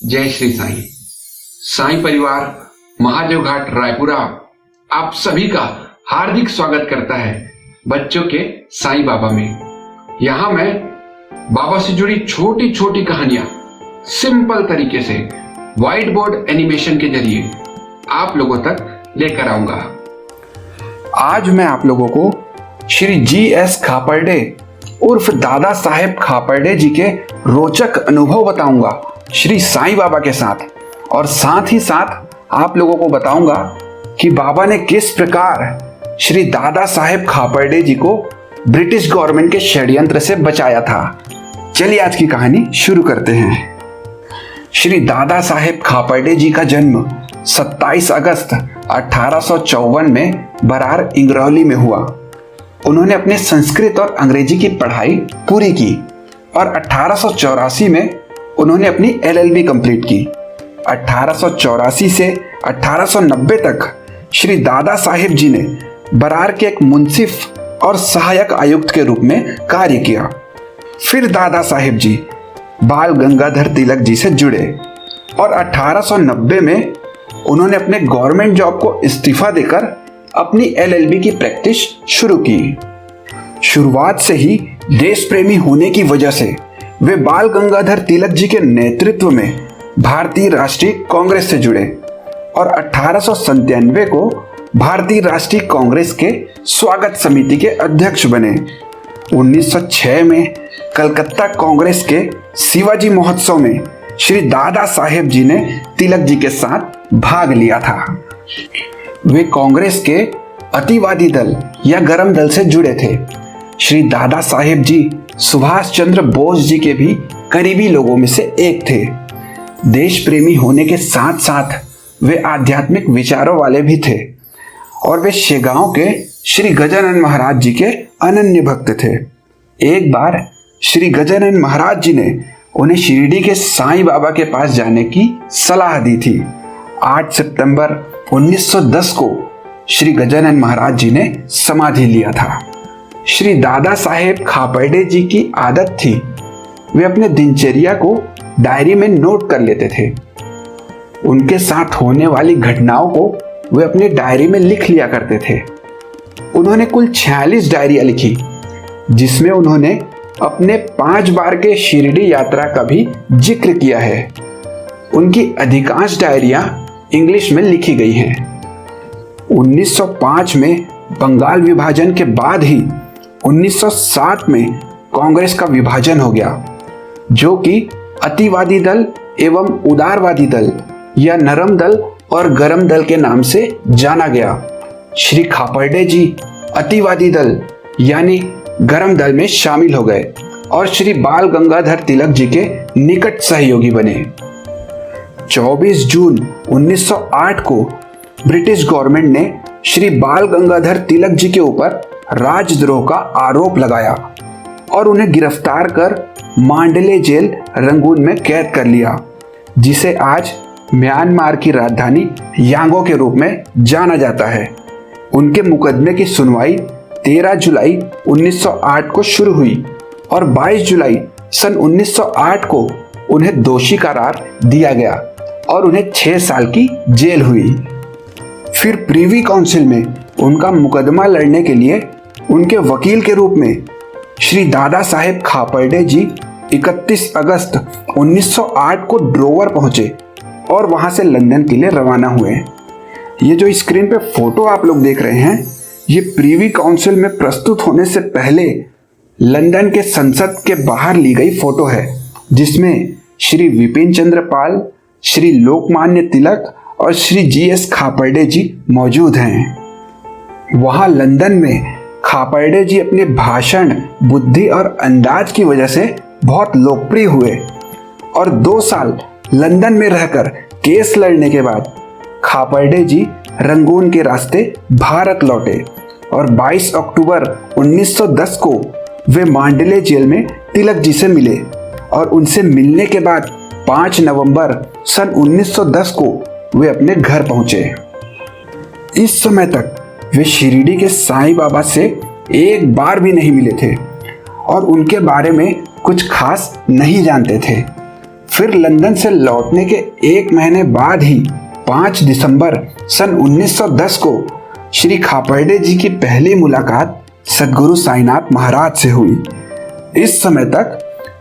जय श्री साईं। साईं परिवार महादेव घाट रायपुरा आप सभी का हार्दिक स्वागत करता है बच्चों के साईं बाबा में। यहाँ मैं बाबा से जुड़ी छोटी छोटी कहानियां सिंपल तरीके से व्हाइट बोर्ड एनिमेशन के जरिए आप लोगों तक लेकर आऊंगा। आज मैं आप लोगों को श्री जी.एस. खापर्डे उर्फ दादा साहेब खापर्डे जी के रोचक अनुभव बताऊंगा श्री साईं बाबा के साथ, और साथ ही साथ आप लोगों को बताऊंगा कि बाबा ने किस प्रकार श्री दादा साहेब खापर्डे जी को ब्रिटिश गवर्नमेंट के षड्यंत्र से बचाया था। चलिए आज की कहानी शुरू करते हैं। श्री दादा साहेब खापर्डे जी का जन्म 27 अगस्त 1854 में बरार इंगरौली में हुआ। उन्होंने अपने संस्कृत और अंग्रेजी की पढ़ाई पूरी की और 1884 में उन्होंने अपनी LLB कंप्लीट की। 1884 से 1890 तक श्री दादा साहेब जी ने बरार के एक मुंसिफ और सहायक आयुक्त के रूप में कार्य किया। फिर दादा साहेब जी बाल गंगाधर तिलक जी से जुड़े और 1890 में उन्होंने अपने गवर्नमेंट जॉब को इस्तीफा देकर अपनी LLB की प्रैक्टिस शुरू की। शुरुआत से ही देश प्रेमी होने की वजह से वे बाल गंगाधर तिलक जी के नेतृत्व में भारतीय राष्ट्रीय कांग्रेस से जुड़े और 1897 को भारतीय राष्ट्रीय कांग्रेस के स्वागत समिति के अध्यक्ष बने। 1906 में कलकत्ता कांग्रेस के शिवाजी महोत्सव में श्री दादा साहेब जी ने तिलक जी के साथ भाग लिया था। वे कांग्रेस के अतिवादी दल या गरम दल से जुड़े थे। श्री दादा साहेब जी सुभाष चंद्र बोस जी के भी करीबी लोगों में से एक थे। देश प्रेमी होने के साथ साथ वे आध्यात्मिक विचारों वाले भी थे और वे शेगांव के श्री गजानन महाराज जी के अनन्य भक्त थे। एक बार श्री गजानन महाराज जी ने उन्हें शिरडी के साईं बाबा के पास जाने की सलाह दी थी। 8 सितंबर 1910 को श्री गजानन महाराज जी ने समाधि लिया था। श्री दादा साहेब खापर्डे जी की आदत थी, वे अपने दिनचर्या को डायरी में नोट कर लेते थे। उनके साथ होने वाली घटनाओं को वे अपने डायरी में लिख लिया करते थे। उन्होंने कुल 46 डायरियां लिखी, जिसमें उन्होंने अपने 5 बार के शिरडी यात्रा का भी जिक्र किया है। उनकी अधिकांश डायरियां इंग्लिश में लिखी गई हैं। 1905 में बंगाल विभाजन के बाद ही 1907 में कांग्रेस का विभाजन हो गया, जो कि अतिवादी दल एवं उदारवादी दल या नरम दल और गरम दल के नाम से जाना गया। श्री खापर्डे जी अतिवादी दल यानी गरम दल में शामिल हो गए और श्री बाल गंगाधर तिलक जी के निकट सहयोगी बने। 24 जून 1908 को ब्रिटिश गवर्नमेंट ने श्री बाल गंगाधर तिलक जी के ऊपर राजद्रोह का आरोप लगाया और उन्हें गिरफ्तार कर मांडले जेल रंगून में कैद कर लिया, जिसे आज म्यांमार की राजधानी यांगो के रूप में जाना जाता है। उनके मुकदमे की सुनवाई 13 जुलाई 1908 को शुरू हुई और 22 जुलाई सन 1908 को उन्हें दोषी करार दिया गया और उन्हें 6 साल की जेल हुई। फिर प्रीवी काउंसिल में उनका मुकदमा लड़ने के लिए उनके वकील के रूप में श्री दादा साहेब खापर्डे जी 31 अगस्त 1908 को ड्रोवर पहुंचे और वहां से लंदन के लिए रवाना हुए। ये जो स्क्रीन पे फोटो आप लोग देख रहे हैं, ये प्रीवी काउंसिल में प्रस्तुत होने से पहले लंदन के संसद के बाहर ली गई फोटो है, जिसमें श्री विपिन चंद्र पाल, श्री लोकमान्य तिलक और श्री जी.एस. खापर्डे जी मौजूद हैं। वहां लंदन में खापर्डे जी अपने भाषण, बुद्धि और अंदाज की वजह से बहुत लोकप्रिय हुए और 2 साल लंदन में रहकर केस लड़ने के बाद खापर्डे जी रंगून के रास्ते भारत लौटे और 22 अक्टूबर 1910 को वे मांडले जेल में तिलक जी से मिले और उनसे मिलने के बाद 5 नवंबर सन 1910 को वे अपने घर पहुंचे। इस समय तक वे शिरडी के साईं बाबा से एक बार भी नहीं मिले थे और उनके बारे में कुछ खास नहीं जानते थे। फिर लंदन से लौटने के 1 महीने बाद ही 5 दिसंबर सन 1910 को श्री खापर्डे जी की पहली मुलाकात सद्गुरु साईनाथ महाराज से हुई। इस समय तक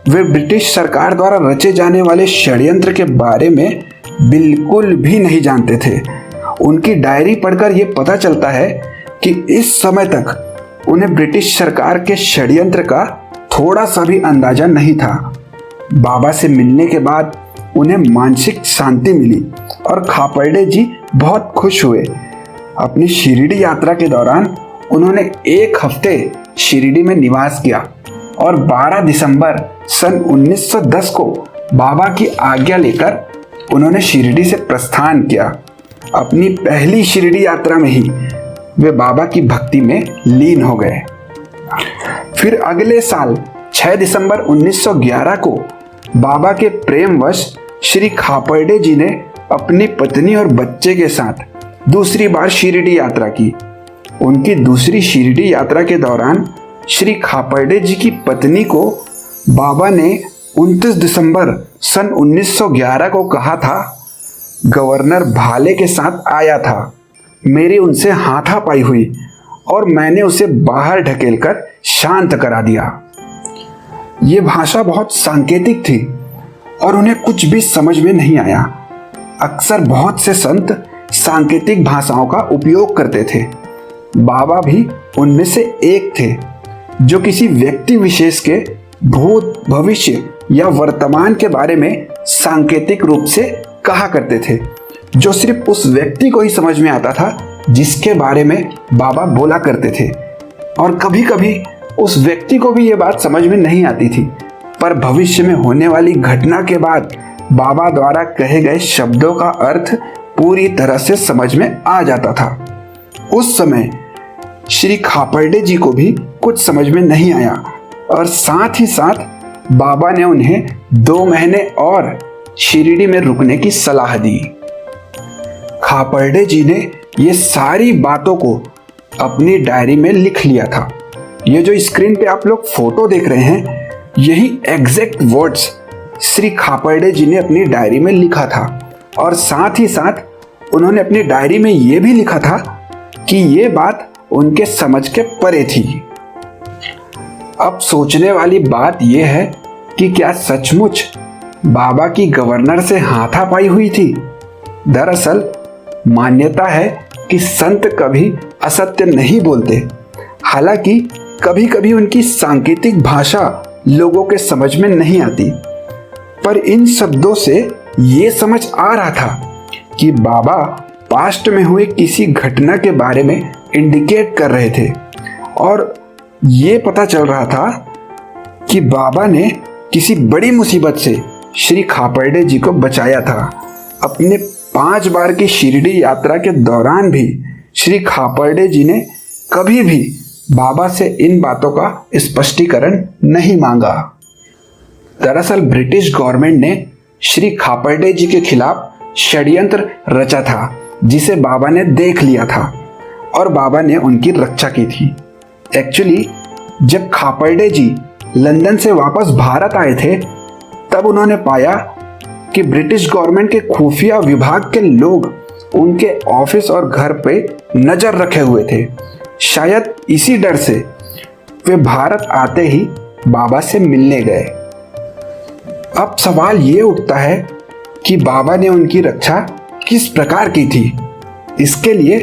वे ब्रिटिश सरकार द्वारा रचे जाने वाले षड्यंत्र के बारे में बिल्कुल भी नहीं जानते थे। उनकी डायरी पढ़कर यह पता चलता है कि इस समय तक उन्हें ब्रिटिश सरकार के षड्यंत्र का थोड़ा सा भी अंदाजा नहीं था। बाबा से मिलने के बाद उन्हें मानसिक शांति मिली और खापर्डे जी बहुत खुश हुए। अपनी शिरडी यात्रा के दौरान उन्होंने 1 हफ्ते शिरडी में निवास किया और 12 दिसंबर सन 1910 को बाबा की आज्ञा लेकर उन्होंने शिरडी से प्रस्थान किया। अपनी पहली शिरडी यात्रा में ही वे बाबा की भक्ति में लीन हो गए। फिर अगले साल 6 दिसंबर 1911 को बाबा के प्रेमवश श्री खापर्डे जी ने अपनी पत्नी और बच्चे के साथ दूसरी बार शिरडी यात्रा की। उनकी दूसरी शिरडी यात्रा के दौरान श्री खापर्डे जी की पत्नी को बाबा ने 29 दिसंबर सन 1911 को कहा था, गवर्नर भाले के साथ आया था, मेरी उनसे हाथापाई हुई और मैंने उसे बाहर ढकेलकर शांत करा दिया। ये भाषा बहुत सांकेतिक थी और उन्हें कुछ भी समझ में नहीं आया। अक्सर बहुत से संत सांकेतिक भाषाओं का उपयोग करते थे। बाबा भी उनमें से एक थे, जो किसी व्यक्ति विशेष के भूत, भविष्य या वर्तमान के बारे में सांकेतिक रूप से कहा करते थे, जो सिर्फ उस व्यक्ति को ही समझ में आता था जिसके बारे में बाबा बोला करते थे। और कभी कभी उस व्यक्ति को भी ये बात समझ में नहीं आती थी, पर भविष्य में होने वाली घटना के बाद बाबा द्वारा कहे गए शब्दों का अर्थ पूरी तरह से समझ में आ जाता था। उस समय श्री खापर्डे जी को भी कुछ समझ में नहीं आया और साथ ही साथ बाबा ने उन्हें 2 महीने और शिरडी में रुकने की सलाह दी। खापर्डे जी ने ये सारी बातों को अपनी डायरी में लिख लिया था। ये जो स्क्रीन पे आप लोग फोटो देख रहे हैं, यही एग्जैक्ट वर्ड्स श्री खापर्डे जी ने अपनी डायरी में लिखा था। और साथ ही साथ उन्होंने अपनी डायरी में ये भी लिखा था कि ये बात उनके समझ के परे थी। अब सोचने वाली बात यह है कि क्या सचमुच बाबा की गवर्नर से हाथापाई हुई थी? दरअसल मान्यता है कि संत कभी असत्य नहीं बोलते। हालांकि कभी कभी उनकी सांकेतिक भाषा लोगों के समझ में नहीं आती, पर इन शब्दों से ये समझ आ रहा था कि बाबा पास्ट में हुए किसी घटना के बारे में इंडिकेट कर रहे थे और ये पता चल रहा था कि बाबा ने किसी बड़ी मुसीबत से श्री खापर्डे जी को बचाया था। अपने 5 बार की शिरडी यात्रा के दौरान भी श्री खापर्डे जी ने कभी भी बाबा से इन बातों का स्पष्टीकरण नहीं मांगा। दरअसल ब्रिटिश गवर्नमेंट ने श्री खापर्डे जी के खिलाफ षड्यंत्र रचा था, जिसे बाबा ने देख लिया था और बाबा ने उनकी रक्षा की थी। एक्चुअली जब खापर्डे जी लंदन से वापस भारत आए थे, तब उन्होंने पाया कि ब्रिटिश गवर्नमेंट के खुफिया विभाग के लोग उनके ऑफिस और घर पे नजर रखे हुए थे। शायद इसी डर से वे भारत आते ही बाबा से मिलने गए। अब सवाल ये उठता है कि बाबा ने उनकी रक्षा किस प्रकार की थी। इसके लिए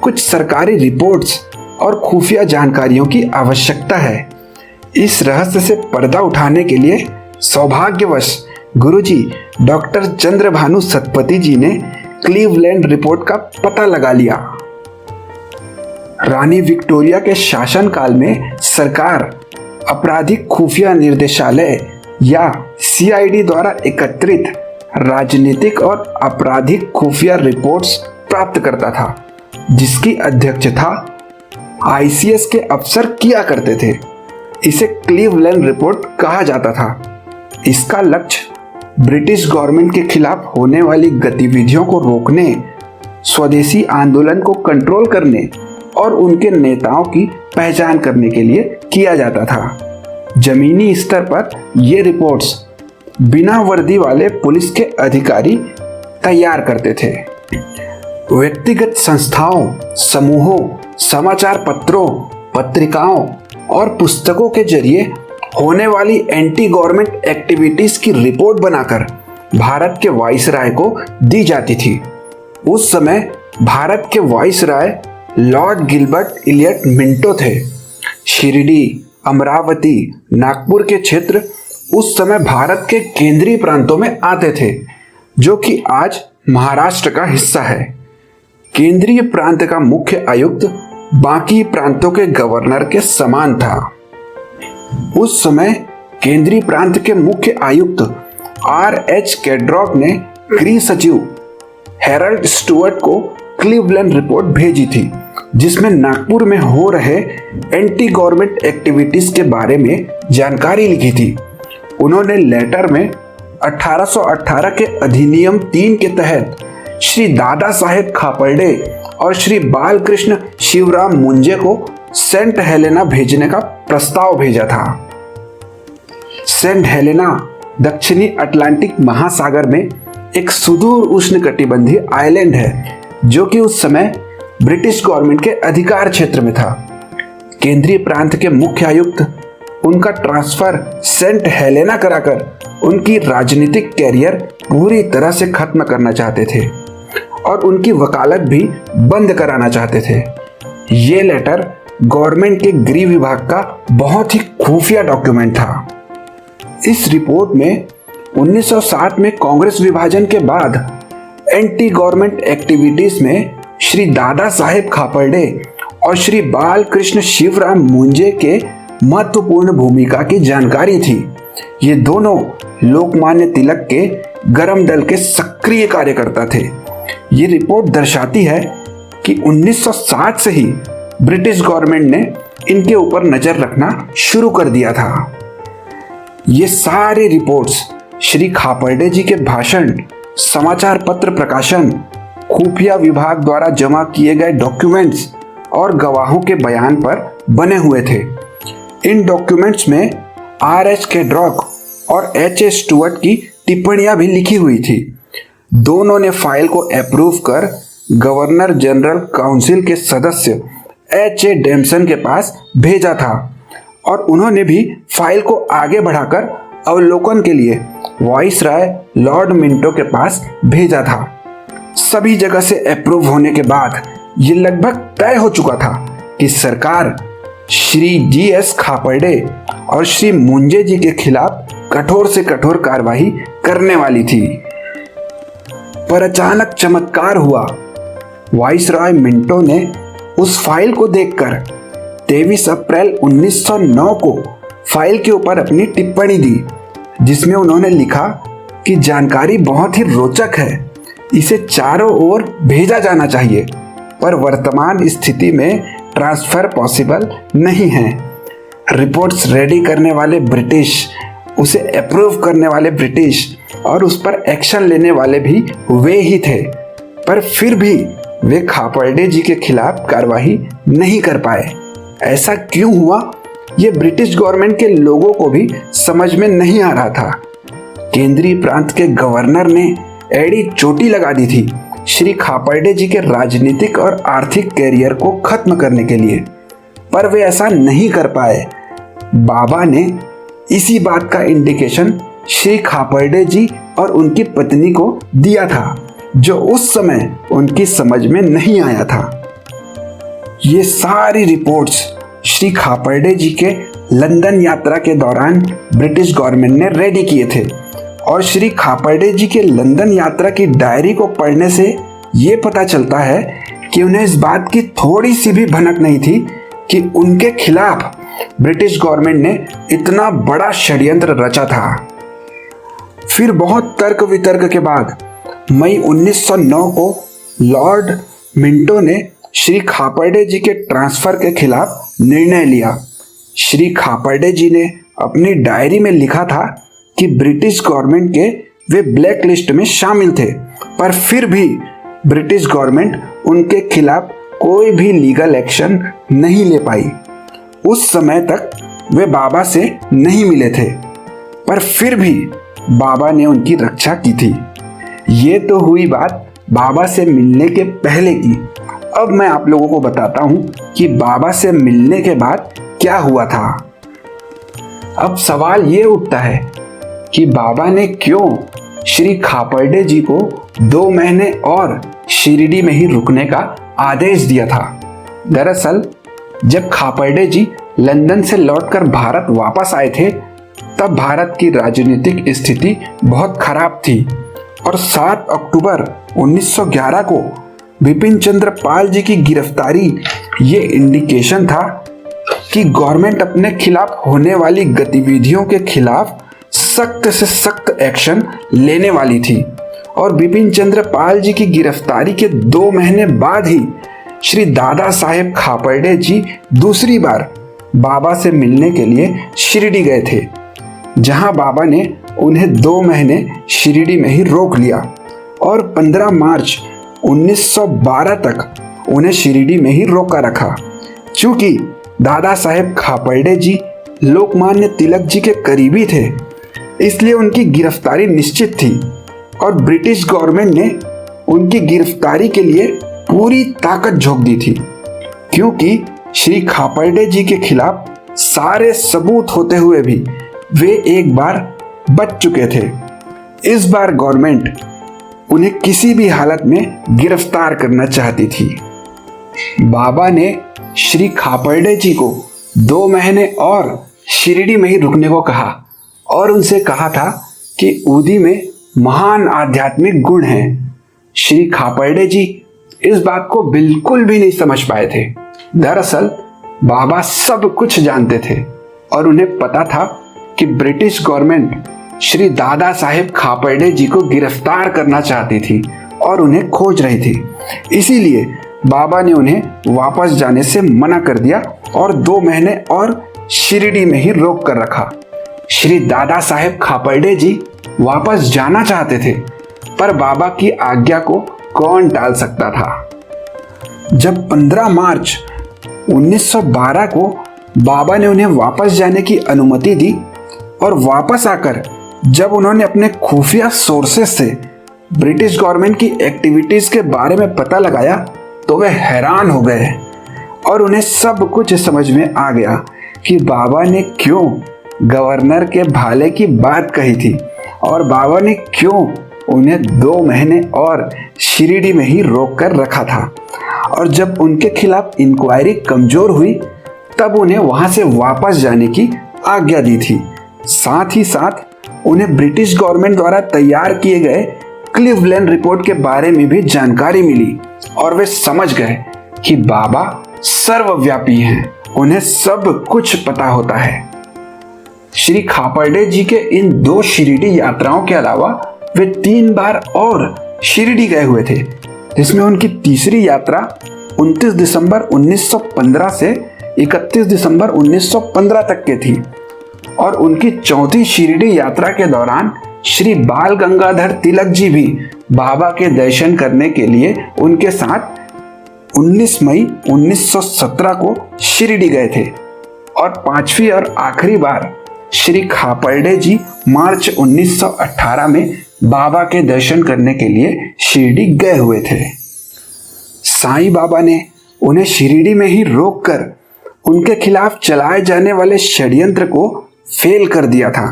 कुछ सरकारी रिपोर्ट्स और खुफिया जानकारियों की आवश्यकता है। इस रहस्य से पर्दा उठाने के लिए सौभाग्यवश गुरुजी डॉक्टर चंद्रभानु सतपथी जी ने क्लीवलैंड रिपोर्ट का पता लगा लिया। रानी विक्टोरिया के शासनकाल में सरकार आपराधिक खुफिया निर्देशालय या सीआईडी द्वारा एकत्रित राजनीतिक और आपराधिक खुफिया रिपोर्ट्स प्राप्त करता था, जिसकी अध्यक्षता आईसीएस के अफसर किया करते थे। इसे क्लीवलैंड रिपोर्ट कहा जाता था। इसका लक्ष्य ब्रिटिश गवर्नमेंट के खिलाफ होने वाली गतिविधियों को रोकने, स्वदेशी आंदोलन को कंट्रोल करने और उनके नेताओं की पहचान करने के लिए किया जाता था। जमीनी स्तर पर ये रिपोर्ट्स बिना वर्दी वाले पुलिस के अधिकारी तैयार करते थे। व्यक्तिगत संस्थाओं, समूहों, समाचार पत्रों, पत्रिकाओं और पुस्तकों के जरिए होने वाली एंटी गवर्नमेंट एक्टिविटीज की रिपोर्ट बनाकर भारत के वाइसराय को दी जाती थी। उस समय भारत के viceroy Lord Gilbert Elliot Minto थे। शिरडी, अमरावती, नागपुर के क्षेत्र उस समय भारत के केंद्रीय प्रांतों में आते थे, जो कि आज महाराष्ट्र का हिस्सा है। केंद्रीय प्रांत का मुख्य आयुक्त बाकी प्रांतों के गवर्नर के समान था। उस समय केंद्रीय प्रांत के मुख्य आयुक्त R.H. कैड्रॉक ने गृह सचिव हेरल्ड स्टुअर्ट को क्लीवलैंड रिपोर्ट भेजी थी, जिसमें नागपुर में हो रहे एंटी गवर्नमेंट एक्टिविटीज के बारे में जानकारी लिखी थी। उन्होंने लेटर में 1818 के अधिनियम 3 के तहत श्री दादा साहेब खापर्डे और श्री बालकृष्ण शिवराम मुंजे को सेंट हेलेना भेजने का प्रस्ताव भेजा था। सेंट हेलेना दक्षिणी अटलांटिक महासागर में एक सुदूर उष्णकटिबंधीय आइलैंड है, जो कि उस समय ब्रिटिश गवर्नमेंट के अधिकार क्षेत्र में था। केंद्रीय प्रांत के मुख्य आयुक्त उनका ट्रांसफर सेंट हेलेना कराकर उनकी राजनीतिक कैरियर पूरी तरह से खत्म करना चाहते थे और उनकी वकालत भी बंद कराना चाहते थे। ये लेटर गवर्नमेंट के गृह विभाग का बहुत ही खुफिया डॉक्यूमेंट था। इस रिपोर्ट में 1960 में कांग्रेस विभाजन के बाद एंटी गवर्नमेंट एक्टिविटीज में श्री दादा साहेब खापर्डे और श्री बालकृष्ण शिवराम मुंजे के महत्वपूर्ण भूमिका की जानकारी थी। ये दोनों लोकमान्य तिलक के गरम दल के सक्रिय कार्यकर्ता थे। ये रिपोर्ट दर्शाती है कि 1960 से ही ब्रिटिश गवर्नमेंट ने इनके ऊपर नजर रखना शुरू कर दिया था। ये सारे रिपोर्ट्स श्री खापर्डे जी के भाषण, समाचार पत्र प्रकाशन, खुफिया विभाग द्वारा जमा किए गए डॉक्यूमेंट्स और गवाहों के बयान पर बने हुए थे। इन डॉक्यूमेंट्स में R.H. कैड्रॉक और H.A. स्टुअर्ट की टिप्पणियां भी लिखी हुई थी। दोनों ने फाइल को अप्रूव कर गवर्नर जनरल काउंसिल के सदस्य H.A. डेम्सन के पास भेजा था और उन्होंने भी फाइल को आगे बढ़ाकर अवलोकन के लिए वाइसराय लॉर्ड मिंटो के पास भेजा था। सभी जगह से अप्रूव होने के बाद ये लगभग तय हो चुका था कि सरकार श्री G.S. खापर्डे और श्री मुंजे जी के खिलाफ कठोर से कठोर कार्रवाई करने वाली थी। पर अचानक चमत्कार हुआ। वाइसराय मिंटो ने उस फाइल को देखकर 23 अप्रैल 1909 को फाइल के ऊपर अपनी टिप्पणी दी, जिसमें उन्होंने लिखा कि जानकारी बहुत ही रोचक है, इसे चारों ओर भेजा जाना चाहिए, पर वर्तमान स्थिति में ट्रांसफर पॉसिबल नहीं है। रिपोर्ट्स रेडी करने वाले ब्रिटिश, उसे अप्रूव करने वाले ब्रिटिश और उस पर एक्शन लेने वाले भी वे ही थे, पर फिर भी वे खापर्डे जी के खिलाफ कार्रवाई नहीं कर पाए। ऐसा क्यों हुआ, ये ब्रिटिश गवर्नमेंट के लोगों को भी समझ में नहीं आ रहा था। केंद्रीय प्रांत के गवर्नर ने एड़ी चोटी लगा दी थी श्री खापर्डे जी के राजनीतिक और आर्थिक कैरियर को खत्म करने के लिए, पर वे ऐसा नहीं कर पाए। बाबा ने इसी बात का इंडिकेशन श्री खापर्डे जी और उनकी पत्नी को दिया था, जो उस समय उनकी समझ में नहीं आया था। ये सारी रिपोर्ट्स श्री खापर्डे जी के लंदन यात्रा के दौरान ब्रिटिश गवर्नमेंट ने रेडी किए थे और श्री खापर्डे जी के लंदन यात्रा की डायरी को पढ़ने से ये पता चलता है कि उन्हें इस बात की थोड़ी सी भी भनक नहीं थी कि उनके खिलाफ ब्रिटिश गवर्नमेंट ने इतना बड़ा षड्यंत्र रचा था। फिर बहुत तर्क वितर्क के बाद मई 1909 को लॉर्ड मिंटो ने श्री खापर्डे जी के ट्रांसफर के खिलाफ निर्णय लिया। श्री खापर्डे जी ने अपनी डायरी में लिखा था कि ब्रिटिश गवर्नमेंट के वे ब्लैक लिस्ट में शामिल थे, पर फिर भी ब्रिटिश गवर्नमेंट उनके खिलाफ कोई भी लीगल एक्शन नहीं ले पाई। उस समय तक वे बाबा से नहीं मिले थे, पर फिर भी बाबा ने उनकी रक्षा की थी। ये तो हुई बात बाबा से मिलने के पहले की। अब मैं आप लोगों को बताता हूँ कि बाबा से मिलने के बाद क्या हुआ था। अब सवाल ये उठता है कि बाबा ने क्यों श्री खापर्डे जी को 2 महीने और शिरडी में ही रुकने का आदेश दिया था। दरअसल जब खापर्डे जी लंदन से लौटकर भारत वापस आए थे, तब भारत की राजनीतिक स्थिति बहुत खराब थी और 7 अक्टूबर 1911 को बिपिन चंद्र पाल जी की गिरफ्तारी ये इंडिकेशन था कि गवर्नमेंट अपने खिलाफ होने वाली गतिविधियों के खिलाफ सख्त से सख्त एक्शन लेने वाली थी। और बिपिन चंद्र पाल जी की गिरफ्तारी के 2 महीने बाद ही श्री दादा साहेब खापर्डे जी दूसरी बार बाबा से मिलने के लिए शिरडी गए थे, जहां बाबा ने उन्हें 2 महीने शिरडी में ही रोक लिया और 15 मार्च 1912 तक उन्हें शिरडी में ही रोका रखा। क्योंकि दादा साहेब खापर्डे जी लोकमान्य तिलक जी के करीबी थे, इसलिए उनकी गिरफ्तारी निश्चित थी और ब्रिटिश गवर्नमेंट ने उनकी गिरफ्तारी के लिए पूरी ताकत झोंक दी थी। क्योंकि श्री खापर्डे जी के खिलाफ सारे सबूत होते हुए भी वे एक बार बच चुके थे। इस बार गवर्नमेंट उन्हें किसी भी हालत में गिरफ्तार करना चाहती थी। बाबा ने श्री खापर्डे जी को 2 महीने और शिरडी में ही रुकने को कहा और उनसे कहा था कि उदी में महान आध्यात्मिक गुण हैं। श्री खापर्डे जी इस बात को बिल्कुल भी नहीं समझ पाए थे। दरअसल बाबा सब कुछ जानते थे और उन्हें पता था कि ब्रिटिश गवर्नमेंट श्री दादा साहेब खापर्डे जी को गिरफ्तार करना चाहती थी और उन्हें खोज रही थी। इसीलिए बाबा ने उन्हें वापस जाने से मना कर दिया और 2 महीने और शिरडी में ही रोक कर रखा। श्री दादा साहेब खापर्डे जी वापस जाना चाहते थे, पर बाबा की आज्ञा को कौन टाल सकता था। जब 15 मार्च 1912 को बाबा ने उन्हें वापस जाने की अनुमति दी और वापस आकर जब उन्होंने अपने खुफिया सोर्सेस से ब्रिटिश गवर्नमेंट की एक्टिविटीज के बारे में पता लगाया, तो वे हैरान हो गए और उन्हें सब कुछ समझ में आ गया कि बाबा ने क्यों गवर्नर के भाले की बात कही थी और बाबा ने क्यों उन्हें 2 महीने और शिरडी में ही रोक कर रखा था। और जब उनके खिलाफ इंक्वायरी कमजोर हुई, तब उन्हें वहां से वापस जाने की आज्ञा दी थी। साथ ही साथ उन्हें ब्रिटिश गवर्नमेंट द्वारा तैयार किए गए क्लीवलैंड रिपोर्ट के बारे में भी जानकारी मिली और वे समझ गए कि बाबा सर्वव्यापी हैं, उन्हें सब कुछ पता होता है। श्री खापर्डे जी के इन 2 शिरडी यात्राओं के अलावा वे 3 बार और शिरडी गए हुए थे, जिसमें उनकी तीसरी यात्रा 29 दिसंबर 1915 से 31 दिसंबर 1915 तक के थी और उनकी चौथी शिरडी यात्रा के दौरान श्री बाल गंगाधर तिलक जी भी बाबा के दर्शन करने के लिए उनके साथ 19 मई 1917 को शिरडी गए थे और 5वीं और आखिरी बार श्री खापर्डे जी मार्च 1918 में बाबा के दर्शन करने के लिए शिरडी गए हुए थे। साईं बाबा ने उन्हें शिरडी में ही रोककर उनके खिलाफ चलाए जाने वाले षड्यंत्र को फेल कर दिया था।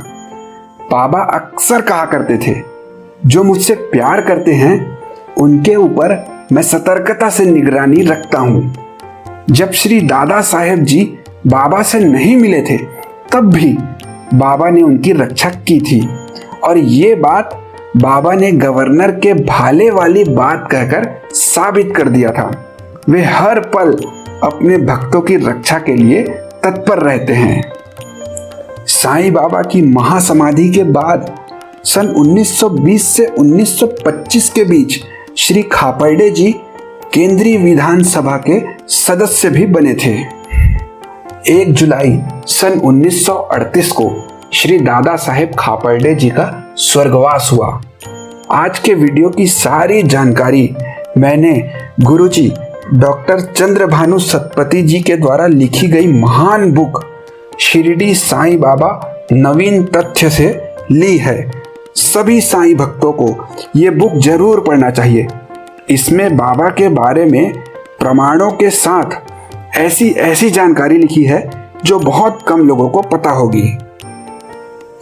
बाबा अक्सर कहा करते थे, जो मुझसे प्यार करते हैं उनके ऊपर मैं सतर्कता से निगरानी रखता हूं। जब श्री दादा साहेब जी बाबा से नहीं मिले थे, तब भी बाबा ने उनकी रक्षा की थी और ये बात बाबा ने गवर्नर के भाले वाली बात कहकर साबित कर दिया था। वे हर पल अपने भक्तों की रक्षा के लिए तत्पर रहते हैं। साईं बाबा की महासमाधि के बाद सन 1920 से 1925 के बीच श्री खापर्डे जी केंद्रीय विधानसभा के सदस्य भी बने थे। 1 जुलाई सन 1938 को श्री दादा साहेब खापर्डे जी का स्वर्गवास हुआ। आज के वीडियो की सारी जानकारी मैंने गुरुजी डॉक्टर चंद्रभानु सतपथी जी के द्वारा लिखी गई महान बुक शिरडी साईं बाबा नवीन तथ्य से ली है। सभी साईं भक्तों को ये बुक जरूर पढ़ना चाहिए। इसमें बाबा के बारे में प्रमाणों के साथ ऐसी ऐसी जानकारी लिखी है जो बहुत कम लोगों को पता होगी।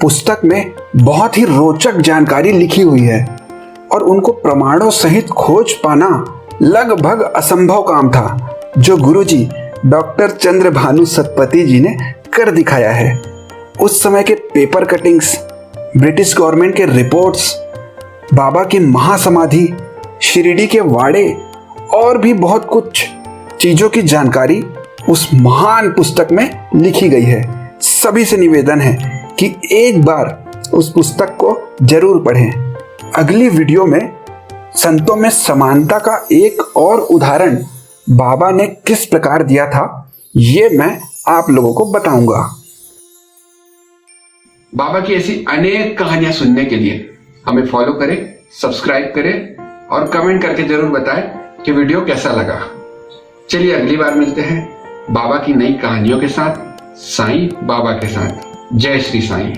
पुस्तक में बहुत ही रोचक जानकारी लिखी हुई है और उनको प्रमाणों सहित खोज पाना लगभग असंभव काम था, जो गुरुजी डॉक्टर चंद्रभानु सतपथी जी ने कर दिखाया है। उस समय के पेपर कटिंग्स, ब्रिटिश गवर्नमेंट के रिपोर्ट्स, बाबा की महासमाधि, शिरडी के वाड़े और भी बहुत कुछ चीजों की जानकारी उस महान पुस्तक में लिखी गई है। सभी से निवेदन है कि एक बार उस पुस्तक को जरूर पढ़ें। अगली वीडियो में संतों में समानता का एक और उदाहरण बाबा ने किस प्रकार दिया था, ये मैं आप लोगों को बताऊंगा। बाबा की ऐसी अनेक कहानियां सुनने के लिए हमें फॉलो करें, सब्सक्राइब करें और कमेंट करके जरूर बताएं कि वीडियो कैसा लगा। चलिए अगली बार मिलते हैं बाबा की नई कहानियों के साथ, साईं बाबा के साथ। जय श्री साईं।